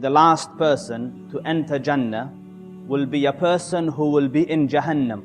the last person to enter Jannah will be a person who will be in Jahannam.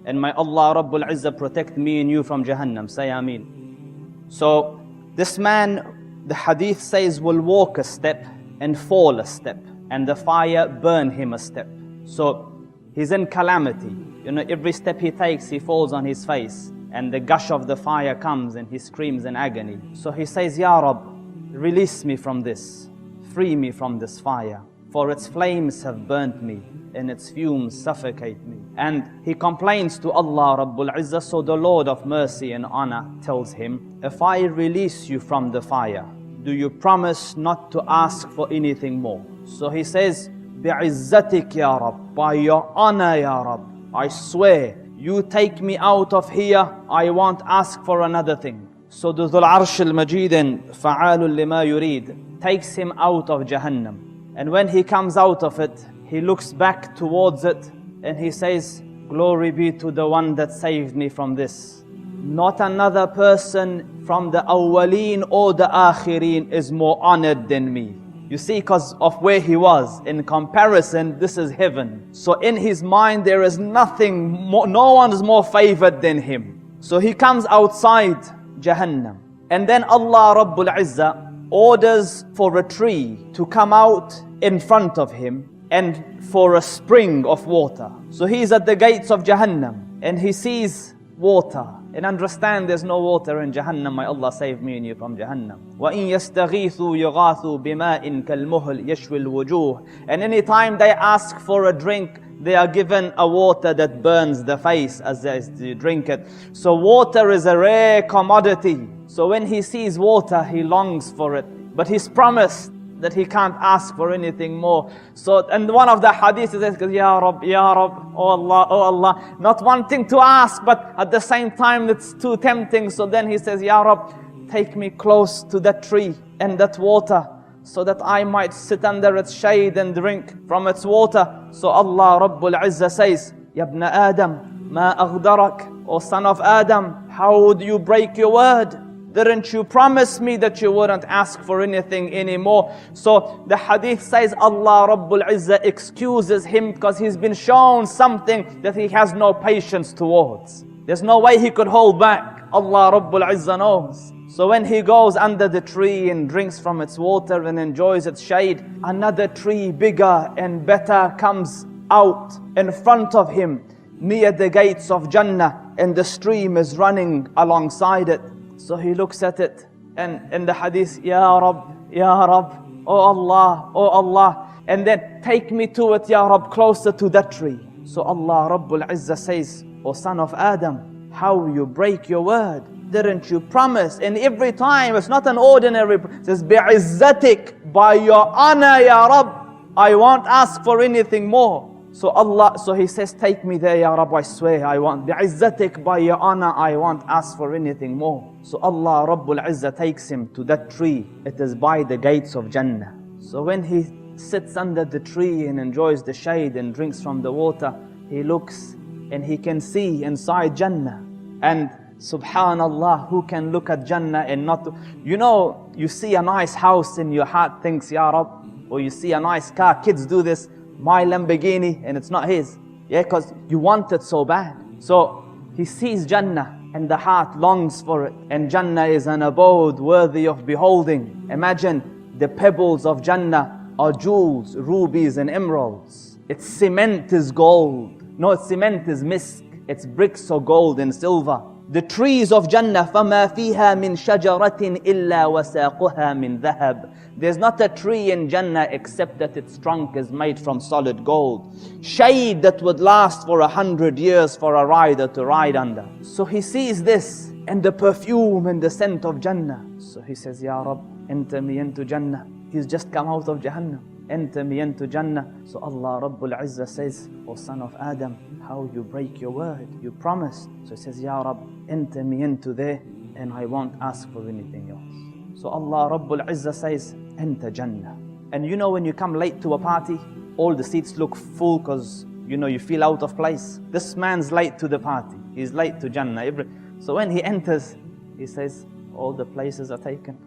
And may Allah Rabbul Izzah protect me and you from Jahannam. Say Ameen. So this man, the hadith says, will walk a step and fall a step, and the fire burn him a step. So he's in calamity. Every step he takes, he falls on his face, and the gush of the fire comes and he screams in agony. So he says, Ya Rabb, release me from this. Free me from this fire, for its flames have burnt me and its fumes suffocate me. And he complains to Allah Rabbul Izzah. So the Lord of mercy and honor tells him, if I release you from the fire, do you promise not to ask for anything more? So he says, Bi'izzatik ya Rabb, by your honor ya Rabb, I swear, you take me out of here, I won't ask for another thing. So the Dhul Arsh al-Majid and Fa'alul lima yurid takes him out of Jahannam. And when he comes out of it, he looks back towards it and he says, glory be to the one that saved me from this. Not another person from the awwaleen or the akhirin is more honored than me. You see, because of where he was. In comparison, this is heaven. So in his mind, there is nothing more, no one is more favored than him. So he comes outside Jahannam. And then Allah Rabbul Izzah orders for a tree to come out in front of him and for a spring of water. So he's at the gates of Jahannam and he sees water. And understand there's no water in Jahannam. May Allah save me and you from Jahannam. وَإِن يَسْتَغِيثُوا يُغَاثُوا بِمَاءٍ كَالْمُهْلِ يَشْوِي الْوُجُوهِ. And anytime they ask for a drink, they are given a water that burns the face as they drink it. So water is a rare commodity. So when he sees water, he longs for it. But he's promised that he can't ask for anything more. So, and one of the hadiths says, Ya Rabb, Ya Rabb, oh Allah, not wanting to ask, but at the same time it's too tempting. So then he says, Ya Rabb, take me close to that tree and that water, so that I might sit under its shade and drink from its water. So Allah Rabbul Izzah says, Ya ibn Adam, ma aghdarak, O son of Adam, how would you break your word? Didn't you promise me that you wouldn't ask for anything anymore? So the hadith says Allah Rabbul Izzah excuses him because he's been shown something that he has no patience towards. There's no way he could hold back. Allah Rabbul Izzah knows. So when he goes under the tree and drinks from its water and enjoys its shade, another tree bigger and better comes out in front of him near the gates of Jannah, and the stream is running alongside it. So he looks at it, and in the hadith, Ya Rabb, Ya Rabb, oh Allah, oh Allah, and then take me to it, Ya Rabb, closer to that tree. So Allah Rabbul Izzah says, O son of Adam, how you break your word? Didn't you promise? And every time, it's not an ordinary, it says, Bi'izzatik, by your honor, Ya Rabb, I won't ask for anything more. So he says, take me there, Ya Rabb, I swear, I want. Bi'izzatik, by your honor, I won't ask for anything more. So Allah Rabbul Izzah takes him to that tree. It is by the gates of Jannah. So when he sits under the tree and enjoys the shade and drinks from the water, he looks and he can see inside Jannah. And subhanallah, who can look at Jannah and not... You see a nice house and your heart thinks, Ya Rabb, or you see a nice car, kids do this, my Lamborghini, and it's not his. Yeah, because you want it so bad. So he sees Jannah and the heart longs for it. And Jannah is an abode worthy of beholding. Imagine the pebbles of Jannah are jewels, rubies and emeralds. Its cement is gold. No, its cement is misk. Its bricks are gold and silver. The trees of Jannah, فَمَا فِيهَا مِنْ شَجَرَةٍ إِلَّا وَسَاقُهَا مِنْ ذَهَبٍ. There's not a tree in Jannah except that its trunk is made from solid gold. Shade that would last for 100 years for a rider to ride under. So he sees this and the perfume and the scent of Jannah. So he says, Ya Rabb, enter me into Jannah. He's just come out of Jahannam. Enter me into Jannah. So Allah Rabbul Izzah says, O son of Adam, how you break your word, you promised. So he says, Ya Rabb, enter me into there and I won't ask for anything else. So Allah Rabbul Izzah says, enter Jannah. And when you come late to a party, all the seats look full because you feel out of place. This man's late to the party. He's late to Jannah. So when he enters, he says, all the places are taken.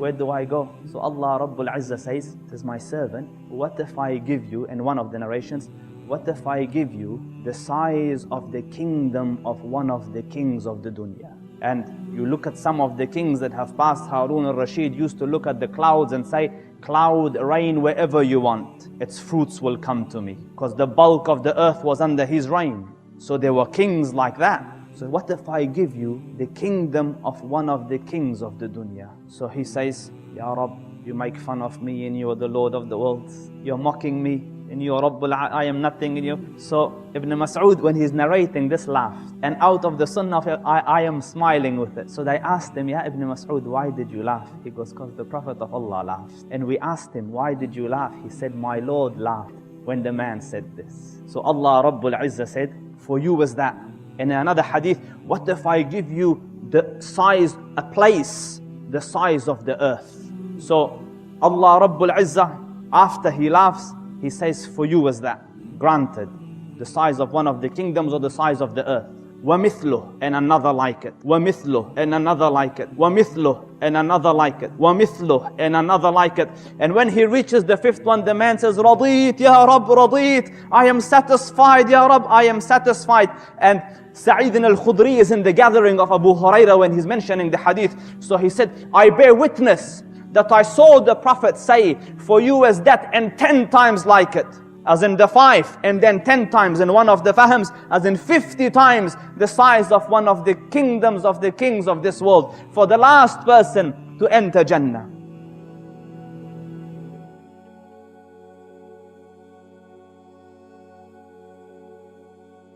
where do I go? So Allah Rabbul Izzah says, it is my servant, what if I give you, in one of the narrations, what if I give you the size of the kingdom of one of the kings of the dunya? And you look at some of the kings that have passed. Harun al-Rashid used to look at the clouds and say, cloud, rain wherever you want, its fruits will come to me. Because the bulk of the earth was under his reign. So there were kings like that. So what if I give you the kingdom of one of the kings of the dunya? So he says, Ya Rabb, you make fun of me and you are the Lord of the worlds. You're mocking me and you are Rabbul, I am nothing in you. So Ibn Mas'ud, when he's narrating this, laughed. And out of the sunnah of it, I am smiling with it. So they asked him, Ya Ibn Mas'ud, why did you laugh? He goes, because the Prophet of Allah laughed. And we asked him, why did you laugh? He said, my Lord laughed when the man said this. So Allah Rabbul Izzah said, for you was that. In another hadith, what if I give you the size, a place, the size of the earth? So Allah Rabbul Izzah, after he laughs, he says, for you was that. Granted, the size of one of the kingdoms or the size of the earth. وَمِثْلُهُ, and another like it. وَمِثْلُهُ, and another like it. وَمِثْلُهُ, and another like it. وَمِثْلُهُ, and another like it. And when he reaches the fifth one, the man says, رَضِيت, Ya Rabb, رَضِيت. I am satisfied, Ya Rabb, I am satisfied. And Sa'id al-Khudri is in the gathering of Abu Hurairah when he's mentioning the hadith. So he said, I bear witness that I saw the Prophet say, for you is that, and 10 times like it. As in the 5, and then 10 times in one of the fahms, as in 50 times the size of one of the kingdoms of the kings of this world, for the last person to enter Jannah.